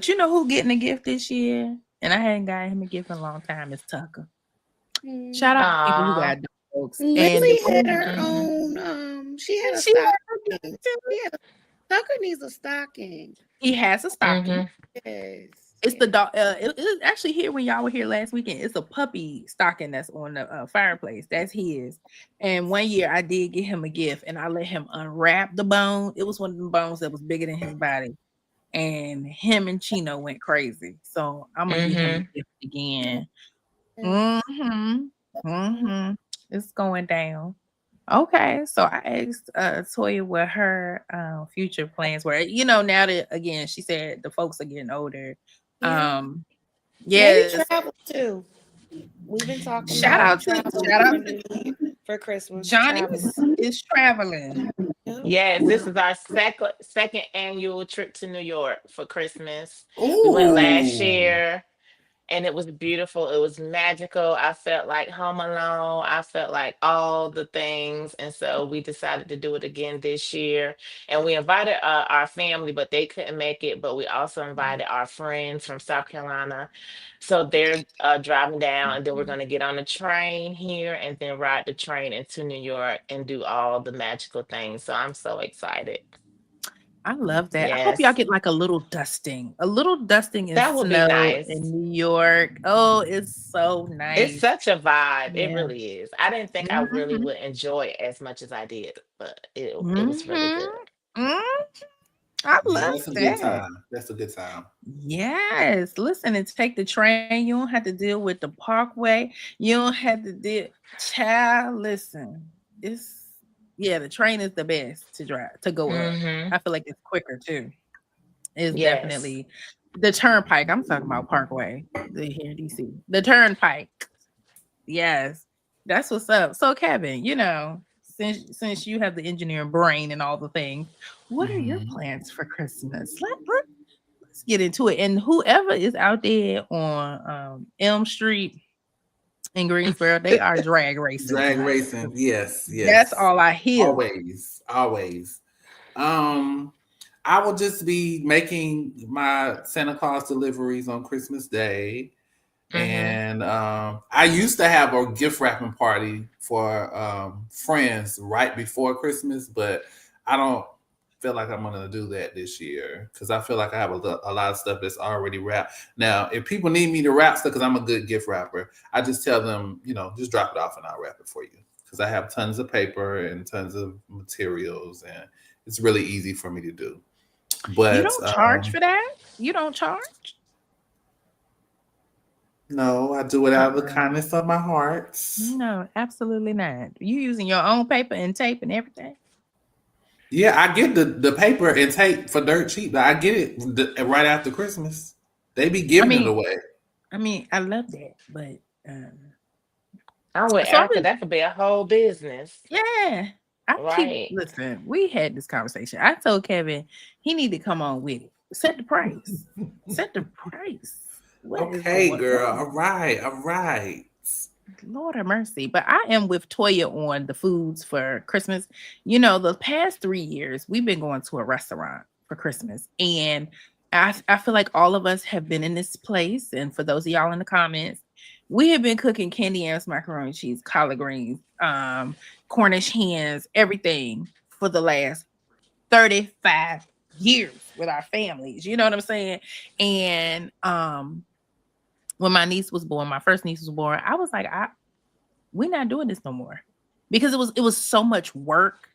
you know who getting a gift this year? And I hadn't got him a gift in a long time. It's Tucker. Shout out to people who got dogs. Lily had her own. She had a stocking. Tucker needs a stocking. He has a stocking. Yes. It's the dog. It was actually here when y'all were here last weekend. It's a puppy stocking that's on the fireplace. That's his. And one year I did get him a gift, and I let him unwrap the bone. It was one of the bones that was bigger than his body, and him and Chino went crazy. So I'm gonna give him a gift again. It's going down. Okay, so I asked Toya what her future plans were. Now that again, she said the folks are getting older. Maybe travel too. We've been talking. Shout out for Christmas. Johnny is traveling. Yes, this is our second annual trip to New York for Christmas. We went last Ooh. year and it was beautiful. It was magical. I felt like Home Alone. I felt like all the things. And so we decided to do it again this year. And we invited our family, but they couldn't make it. But we also invited our friends from South Carolina. So they're driving down, and then we're going to get on the train here and then ride the train into New York and do all the magical things. So I'm so excited. I love that. I hope y'all Yes, get like a little dusting. A little dusting in that would be snow nice. in New York. Oh, it's so It's nice. such a vibe. It Yeah. really is. I didn't think I really Mhm. would enjoy it as much as I did, but it was really Mhm. good. Mhm. I Yeah, love that's a good that. time. That's a good time. Yes. Listen, and take the train. You don't have to deal with the parkway. You don't have to deal. Child, listen. It's yeah, the train is the best to drive to go up. Hmm. I feel like it's quicker too. It's Yes. definitely the turnpike. I'm talking about Parkway here in DC. The turnpike. Yes. That's what's up. So Kevin, since you have the engineering brain and all the things, what are your Mhm. plans for Christmas? Let's get into it. And whoever is out there on Elm Street in Greensboro, they are drag racing Drag tonight. racing. Yes, That's yes. all I hear. Always. Always. Um, I will just be making my Santa Claus deliveries on Christmas Day. Hmm. And I used to have a gift wrapping party for friends right before Christmas, but I don't feel like I'm going to do that this year because I feel like I have a lot of stuff that's already wrapped. Now, if people need me to wrap stuff, because I'm a good gift wrapper, I just tell them, just drop it off and I'll wrap it for you because I have tons of paper and tons of materials, and it's really easy for me to do. You But don't charge for that? You don't charge? no, I do it out of the Uh-uh. kindness of my heart. No, absolutely not. You using your own paper and tape and everything? Yeah, I get the paper and tape for dirt cheap. I get it right after Christmas. They be I giving it mean, away. I love that, but I'm with so I Erica. was That could be a whole business, yeah. I keep right? listen. We had this conversation. I told Kevin he need to come on with it. Set the price. Set the price. What is Okay, going girl. on? All right, all right. Lord have mercy. But I am with Toya on the foods for Christmas. The past 3 years, we've been going to a restaurant for Christmas. And I feel like all of us have been in this place. And for those of y'all in the comments, we have been cooking candy yams, macaroni and cheese, collard greens, Cornish hens, everything for the last 35 years with our families. You know what I'm saying? And when my niece was born, my first niece was born, I was like, we're not doing this no more because it was so much work.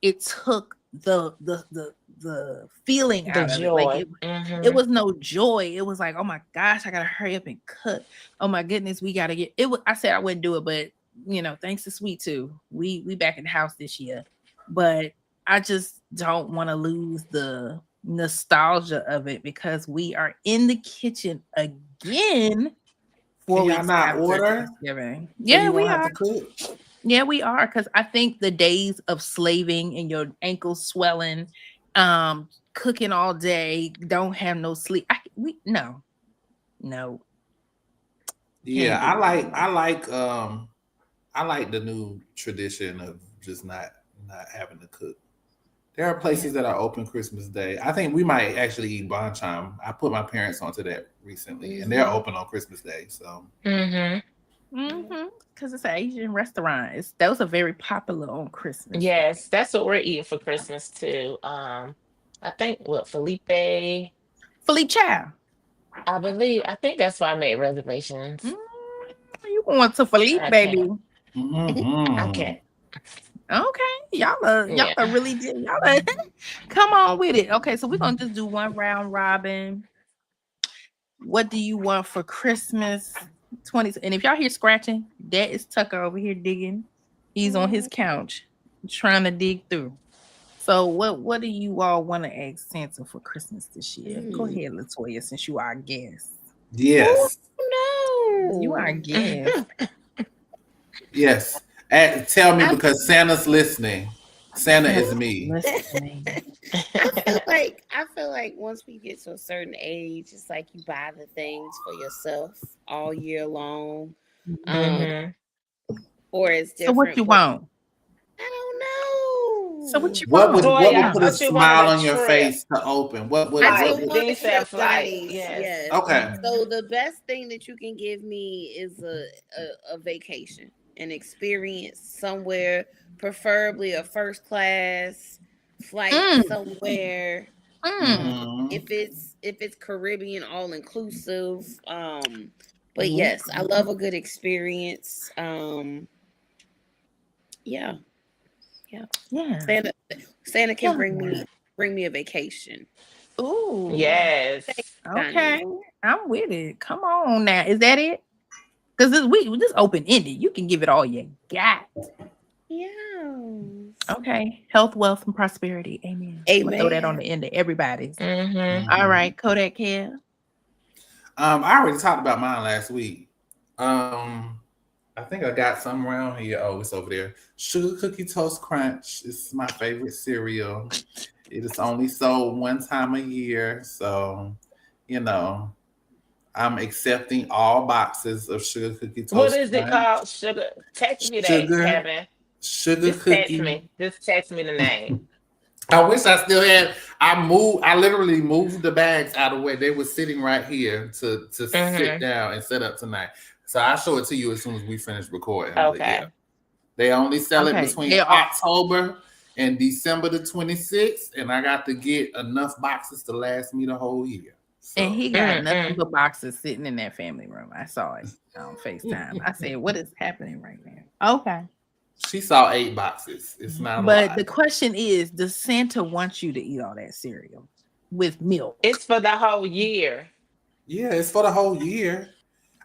It took the feeling The out of it. Like joy. it was no joy. It was like, oh my gosh, I gotta hurry up and cook. Oh my goodness, we gotta get it. I said I wouldn't do it, but thanks to Sweet Too, we back in the house this year. But I just don't want to lose the nostalgia of it because we are in the kitchen again Can 4 y'all weeks not after order Thanksgiving. so Yeah, you we won't have are. to cook? Yeah, we are. Because I think the days of slaving and your ankles swelling, cooking all day, don't have no sleep. No, Yeah, can't do it no more. I like the new tradition of just not having to cook. There are Yeah. places that are open Christmas Day. I think we might actually eat bonchime. I put my parents onto that recently, and they're Hmm. open on Christmas Day. So Hmm. Because it's an Asian restaurant. Those are very popular on Christmas Day. Yes, that's what we're eating for Christmas too. I think what Felipe, Philippe Chow. I think that's why I made reservations. Mm, you going to Philippe, I baby? can't. I mhm. can't. Okay, y'all are Yeah. really did y'all are, come on with it. Okay, so we're gonna just do one round robin. What do you want for Christmas 20? And if y'all hear scratching, that is Tucker over here digging. He's on his couch trying to dig through. So what do you all want to ask Santa for Christmas this year? Go ahead, Latoya, since you are our guest. Oh Yes, You are our no. guest. yes. Tell me I, because Santa's listening. Santa is me. I feel like once we get to a certain age, it's like you buy the things for yourself all year long. Or it's different. So what you want? I don't know. So what you want? What would yeah, put a smile on your face to open? What would I what do would want a trip, like, yes. Okay. So the best thing that you can give me is a vacation, an experience somewhere, preferably a first class flight somewhere. If it's Caribbean all inclusive. But yes, I love a good experience. Yeah. Santa can bring me a vacation. Ooh. Yes. Okay. I'm with it. Come on now. Is that it? Because this open ended. You can give it all you got. Yeah. Okay. Health, wealth, and prosperity. Amen. Amen. Throw that on the end of everybody's. All right, Kodak Kid. I already talked about mine last week. I think I got some around here. Oh, it's over there. Sugar Cookie Toast Crunch is my favorite cereal. It is only sold one time a year, so I'm accepting all boxes of Sugar Cookie Toast What is Crunch. it called? Sugar. Text me that, Kevin. Sugar Just Cookie. Just text me the name. I wish I still had. I literally moved the bags out of where they were sitting right here to sit down and set up tonight. So I'll show it to you as soon as we finish recording. Okay. But yeah, they only sell it between October and December the 26th, and I got to get enough boxes to last me the whole year. So. And he got nothing but boxes sitting in that family room. I saw it on FaceTime. I said, "What is happening right now?" Okay. She saw 8 boxes. It's not. But the question is, does Santa want you to eat all that cereal with milk? It's for the whole year. Yeah, it's for the whole year.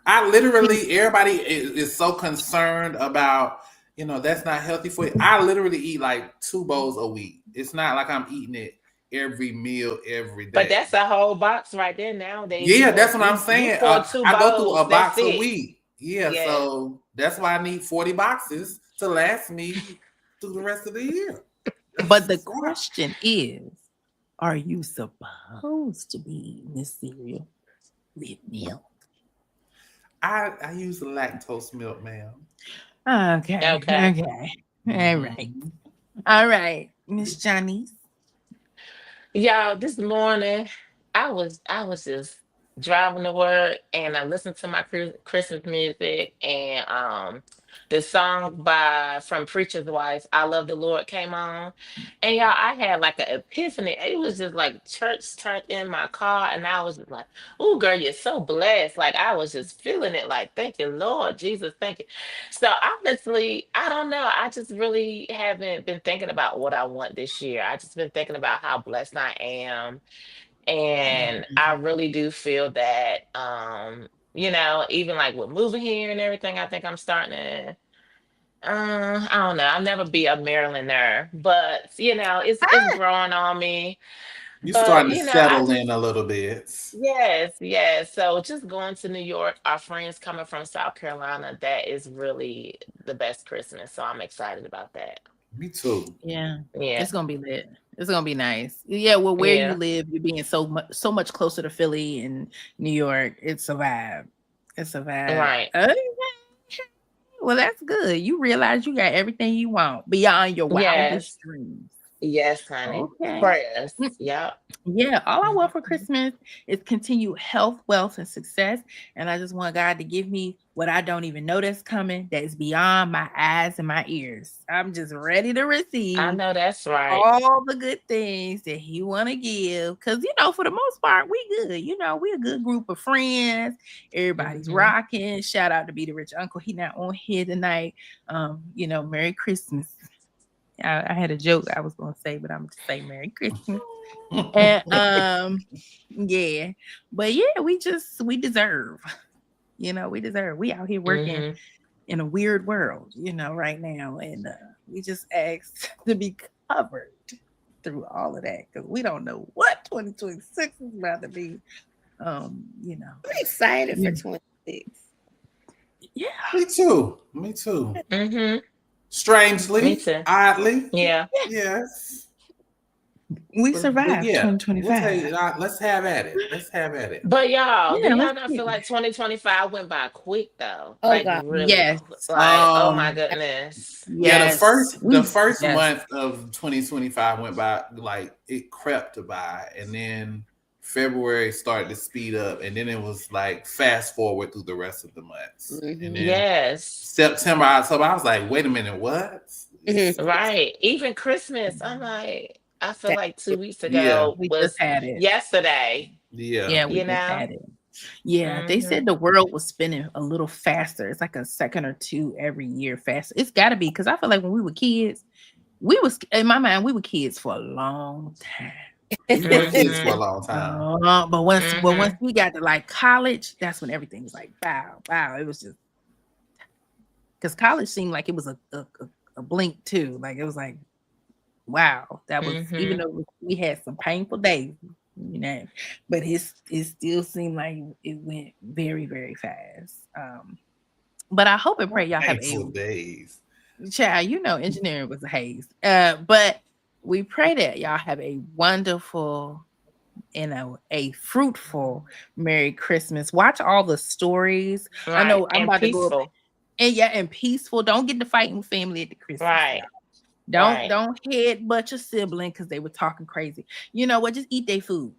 I literally, everybody is so concerned about, that's not healthy for you. I literally eat like 2 bowls a week. It's not like I'm eating it every meal, every day. But that's a whole box right there nowadays. Yeah, that's what I'm saying. I go through a box a week. Yeah, so that's why I need 40 boxes to last me through the rest of the year. But the question is, are you supposed to be eating this cereal with milk? I use lactose milk, ma'am. Okay. All right, Miss Johnny. Y'all, this morning I was just driving to work and I listened to my Christmas music, and the song from Preacher's Wife, "I Love the Lord," came on, and y'all, I had like an epiphany. It was just like church turned in my car, and I was just like, "Oh, girl, you're so blessed!" Like I was just feeling it. Like, thank you, Lord Jesus, thank you. So honestly, I don't know. I just really haven't been thinking about what I want this year. I just been thinking about how blessed I am. And I really do feel that, even like with moving here and everything, I think I'm starting to, I don't know. I'll never be a Marylander, but it's growing on me. You're starting to settle in a little bit. Yes. So just going to New York, our friends coming from South Carolina, that is really the best Christmas. So I'm excited about that. Me too. Yeah. It's gonna be lit. It's gonna be nice. Yeah. Well, where you live, you're being so much closer to Philly and New York. It's a vibe. Right. Okay. Well, that's good. You realize you got everything you want beyond your wildest dreams. Yes, honey. Okay. Prayers. Yeah. Yeah. All I want for Christmas is continued health, wealth, and success. And I just want God to give me what I don't even know that's coming, that is beyond my eyes and my ears. I'm just ready to receive. I know that's right. All the good things that He want to give. Because, for the most part, we good. We a good group of friends. Everybody's rocking. Shout out to Be the Rich Uncle. He not on here tonight. Merry Christmas. I had a joke I was going to say, but I'm going to say Merry Christmas. And yeah. But yeah, we deserve. We deserve. We out here working in a weird world, right now. And we just asked to be covered through all of that because we don't know what 2026 is about to be. I'm excited for 26. Yeah. Me too. Mm-hmm. Strangely, oddly, yeah. Yes. We survived 2025. Let's have at it. But y'all, do y'all not see. feel like 2025 went by quick though? Oh, Like God. really Yes. like, oh my goodness. Yeah, the first Yes. month of 2025 went by like it crept by, and then February started to speed up, and then it was like fast forward through the rest of the months. And then September, October, I was like, wait a minute, what? Right. Even Christmas, I'm like, I feel like 2 weeks ago we was just had it yesterday. Yeah, we just had it. Yeah, they said the world was spinning a little faster. It's like a second or two every year faster. It's got to be, because I feel like when we were kids, in my mind, we were kids for a long time. We were kids for a long time. But once we got to like college, that's when everything was like, wow. It was just because college seemed like it was a blink too. Like it was like, wow, that was even though we had some painful days, you know, but it still seemed like it went very, very fast. But I hope and pray y'all have days. Child, you know, engineering was a haze. But we pray that y'all have a wonderful and a fruitful Merry Christmas. Watch all the stories. Right. I know I'm and about peaceful. to go and peaceful. Don't get to fighting with family at the Christmas. Right. Don't headbutt your sibling because they were talking crazy. You know what? Just eat their food.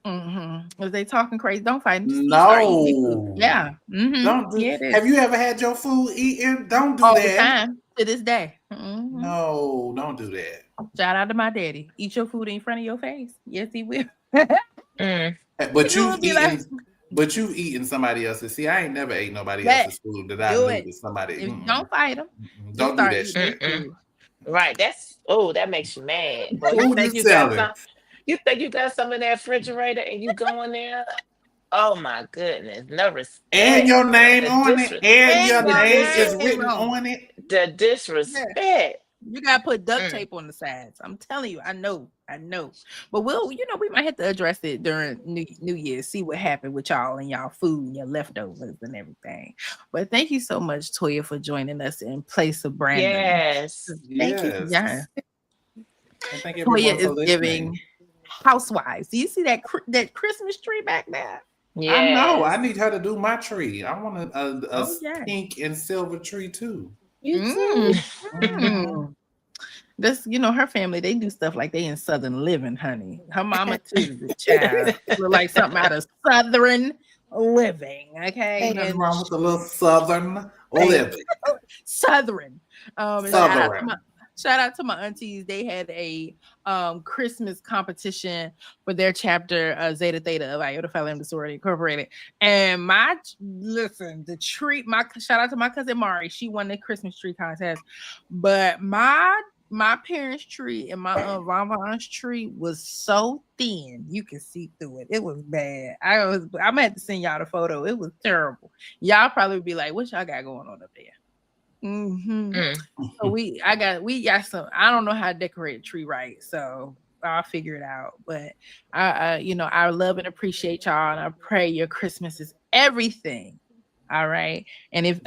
If they talking crazy, don't fight them. No. Yeah. Don't do. Have you ever had your food eaten? Don't do all that. The time to this day. No, don't do that. Shout out to my daddy. Eat your food in front of your face. Yes, he will. But you've eaten somebody else's. See, I ain't never ate nobody else's food that I knew was somebody. Don't fight them. Don't do that shit. Right. That makes you mad. Boy, you think you got some in that refrigerator and you go in there? Oh my goodness. No respect. And your name on it. And your name is written on it. The disrespect. You gotta put duct tape on the sides. I'm telling you, I know. But we might have to address it during New Year's, see what happened with y'all and y'all food and your leftovers and everything. But thank you so much, Toya, for joining us in place of Brandon. Yes. Thank you. Yeah. Thank Toya is giving housewives. Do you see that Christmas tree back there? Yes. I know. I need her to do my tree. I want a pink and silver tree too. You too. This, her family, they do stuff like they in Southern Living, honey. Her mama too, the child. Look like something out of Southern Living, okay? Nothing wrong with a little Southern Living. Southern. Southern. Shout out to my aunties. They had a Christmas competition for their chapter, Zeta Theta of Iota Phi Lambda Sorority Incorporated. And the tree, shout out to my cousin Mari. She won the Christmas tree contest. But my parents' tree and my Aunt Von's tree was so thin you can see through it. It was bad. I'm gonna have to send y'all the photo. It was terrible. Y'all probably be like, what y'all got going on up there? So we got some. I don't know how to decorate a tree right, so I'll figure it out. But I love and appreciate y'all, and I pray your Christmas is everything. All right. And if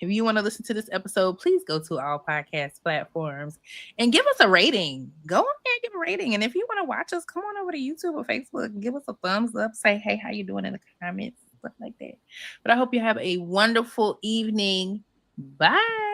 you want to listen to this episode, please go to all podcast platforms and give us a rating. Go on there and give a rating. And if you want to watch us, come on over to YouTube or Facebook and give us a thumbs up. Say, hey, how you doing in the comments, stuff like that. But I hope you have a wonderful evening. Bye.